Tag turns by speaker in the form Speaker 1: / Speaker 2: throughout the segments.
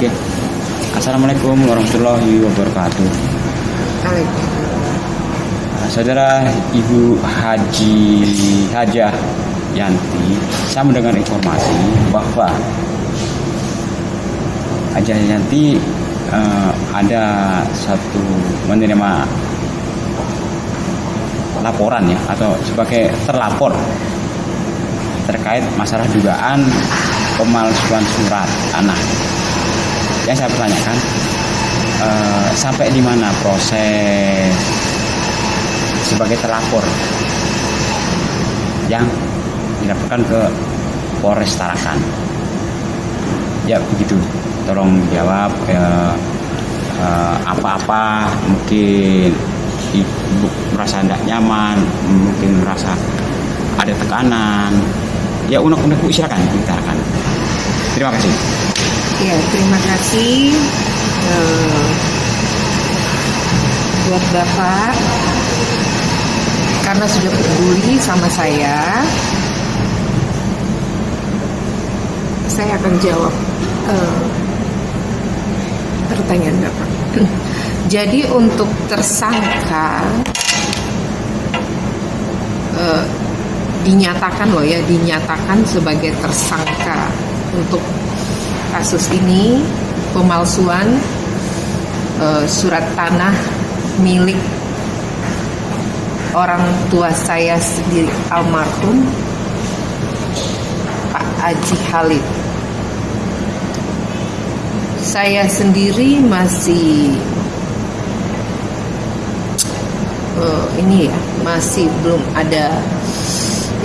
Speaker 1: Oke. Assalamualaikum warahmatullahi wabarakatuh. Saudara Ibu Hajah Yanti, saya mendengar informasi bahwa Hajah Yanti ada satu menerima laporan ya, atau sebagai terlapor terkait masalah dugaan pemalsuan surat tanah. Yang saya pertanyakan, sampai di mana proses sebagai terlapor yang dilaporkan ke Polres Tarakan? Ya begitu, tolong jawab. Apa-apa mungkin ibu merasa tidak nyaman, mungkin merasa ada tekanan, ya unek-unek Bu, silakan diutarakan. Terima kasih.
Speaker 2: Ya, terima kasih buat Bapak karena sudah peduli sama saya. Saya akan jawab pertanyaan Bapak. Jadi untuk tersangka dinyatakan sebagai tersangka untuk kasus ini, pemalsuan surat tanah milik orang tua saya sendiri, almarhum Pak Haji Khalid. Saya sendiri masih masih belum ada,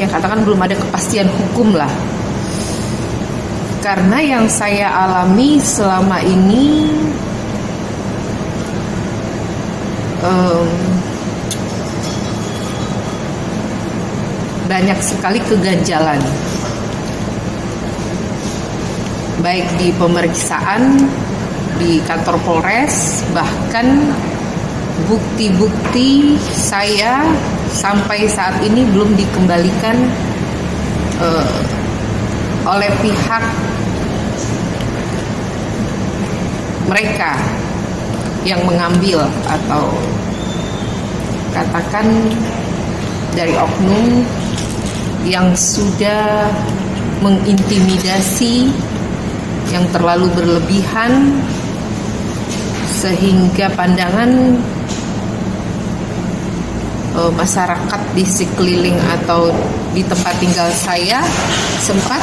Speaker 2: ya katakan belum ada kepastian hukum lah. Karena yang saya alami selama ini banyak sekali keganjalan, baik di pemeriksaan di kantor Polres, bahkan bukti-bukti saya sampai saat ini belum dikembalikan oleh pihak mereka yang mengambil, atau katakan dari oknum yang sudah mengintimidasi yang terlalu berlebihan sehingga pandangan masyarakat di sekeliling atau di tempat tinggal saya sempat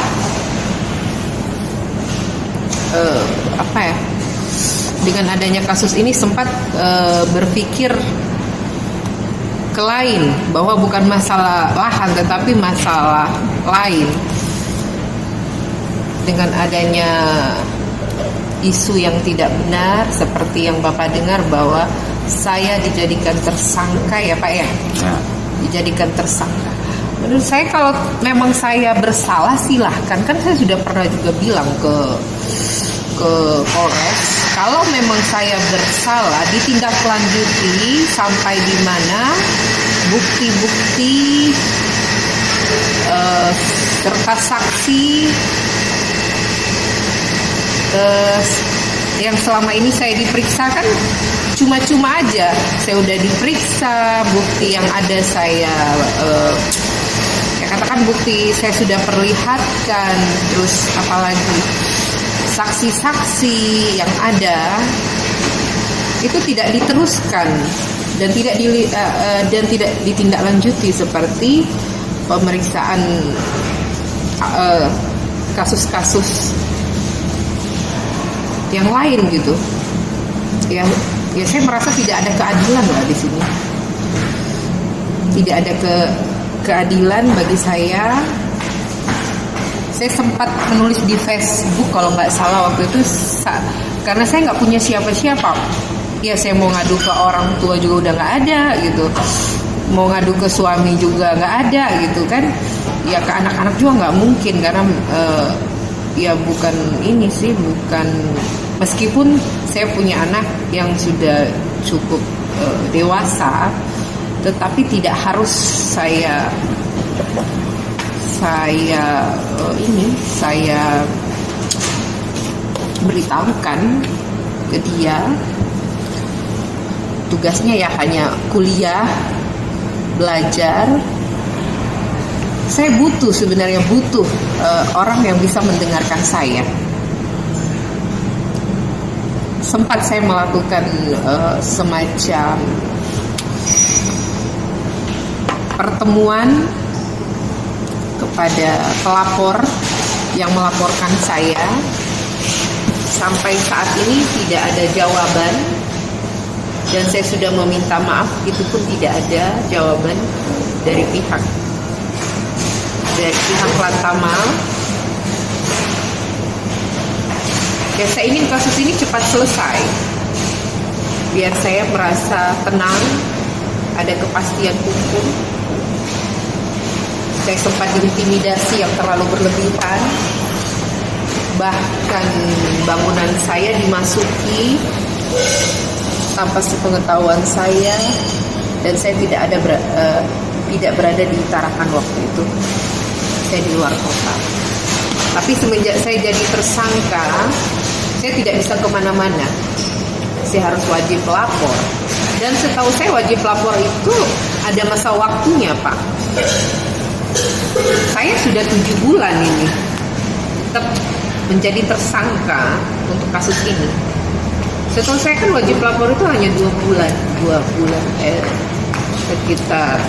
Speaker 2: dengan adanya kasus ini sempat berpikir ke lain, bahwa bukan masalah lahan tetapi masalah lain. Dengan adanya isu yang tidak benar seperti yang Bapak dengar, bahwa saya dijadikan tersangka, ya Pak ya, dijadikan tersangka. Menurut saya kalau memang saya bersalah silahkan, kan saya sudah pernah juga bilang ke Polres, kalau memang saya bersalah ditindaklanjuti sampai di mana bukti-bukti serta saksi yang selama ini saya diperiksa kan cuma-cuma aja. Saya udah diperiksa, bukti yang ada saya katakan bukti saya sudah perlihatkan, terus apalagi saksi-saksi yang ada itu tidak diteruskan dan tidak ditindaklanjuti seperti pemeriksaan kasus-kasus yang lain gitu. Ya saya merasa tidak ada keadilan lah di sini. Tidak ada keadilan bagi saya. Saya sempat menulis di Facebook kalau nggak salah waktu itu, karena saya nggak punya siapa-siapa. Ya saya mau ngadu ke orang tua juga udah nggak ada gitu. Mau ngadu ke suami juga nggak ada gitu kan. Ya ke anak-anak juga nggak mungkin, karena ya bukan ini sih, bukan, meskipun saya punya anak yang sudah cukup dewasa, tetapi tidak harus saya beritahukan ke dia. Tugasnya ya hanya kuliah, belajar. Saya sebenarnya butuh orang yang bisa mendengarkan saya. Sempat saya melakukan semacam pertemuan kepada pelapor yang melaporkan saya. Sampai saat ini tidak ada jawaban, dan saya sudah meminta maaf, itu pun tidak ada jawaban dari pihak Lantamal. Ya, saya ingin kasus ini cepat selesai biar saya merasa tenang, ada kepastian hukum. Saya sempat diintimidasi yang terlalu berlebihan, bahkan bangunan saya dimasuki tanpa sepengetahuan saya, dan saya tidak berada di Tarakan waktu itu. Saya di luar kota. Tapi semenjak saya jadi tersangka, saya tidak bisa kemana-mana. Saya harus wajib lapor. Dan setahu saya wajib lapor itu ada masa waktunya, Pak. Saya sudah 7 bulan ini tetap menjadi tersangka untuk kasus ini. Setahu saya kan wajib lapor itu hanya 2 bulan, sekitar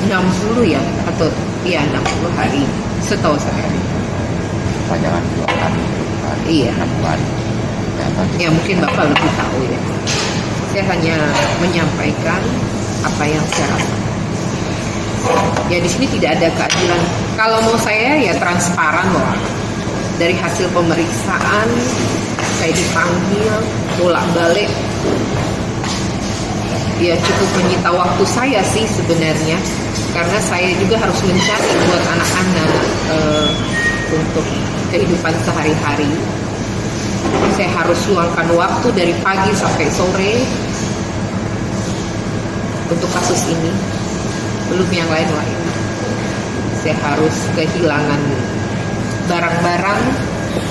Speaker 2: 60 ya, atau ya 60 hari setahu saya.
Speaker 1: Jangan 2 hari,
Speaker 2: Iya.
Speaker 1: 6 hari.
Speaker 2: Ya mungkin Bapak lebih tahu ya. Saya hanya menyampaikan apa yang saya rasa. Ya di sini tidak ada keadilan. Kalau mau saya ya transparan loh. Dari hasil pemeriksaan saya dipanggil bolak-balik. Ya cukup menyita waktu saya sih sebenarnya, karena saya juga harus mencari buat anak-anak untuk kehidupan sehari-hari. Saya harus luangkan waktu dari pagi sampai sore untuk kasus ini, belum yang lain-lain. Saya harus kehilangan barang-barang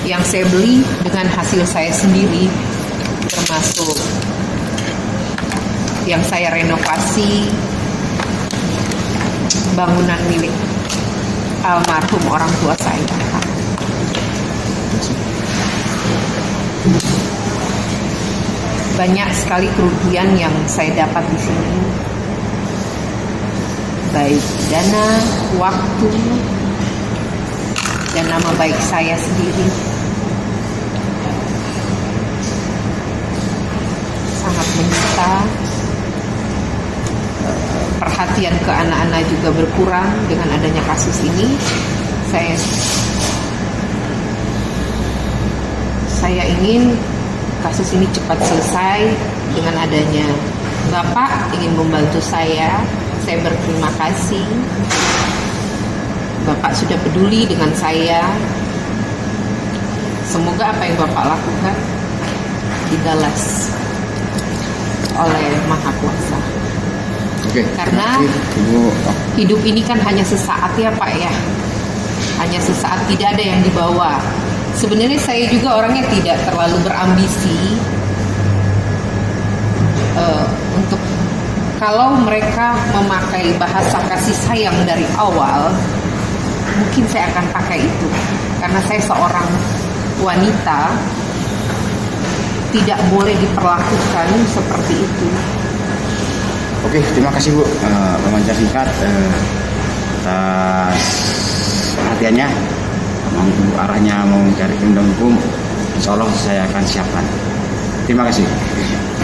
Speaker 2: yang saya beli dengan hasil saya sendiri, termasuk yang saya renovasi, bangunan milik almarhum orang tua saya. Banyak sekali kerugian yang saya dapat di sini, baik dana, waktu, dan nama baik saya sendiri. Sangat menyita. Perhatian ke anak-anak juga berkurang dengan adanya kasus ini. Saya ingin kasus ini cepat selesai dengan adanya Bapak ingin membantu saya. Saya berterima kasih. Bapak sudah peduli dengan saya. Semoga apa yang Bapak lakukan dibalas oleh Maha Kuasa.
Speaker 1: Oke,
Speaker 2: karena
Speaker 1: Ibu.
Speaker 2: Hidup ini kan hanya sesaat ya Pak ya. Hanya sesaat, tidak ada yang dibawa. Sebenarnya saya juga orangnya tidak terlalu berambisi untuk, kalau mereka memakai bahasa kasih sayang dari awal, mungkin saya akan pakai itu. Karena saya seorang wanita, tidak boleh diperlakukan seperti itu.
Speaker 1: Oke, terima kasih Bu. Wawancara singkat atas perhatiannya. Untuk arahnya mau mencari undang hukum, insya Allah saya akan siapkan. Terima kasih.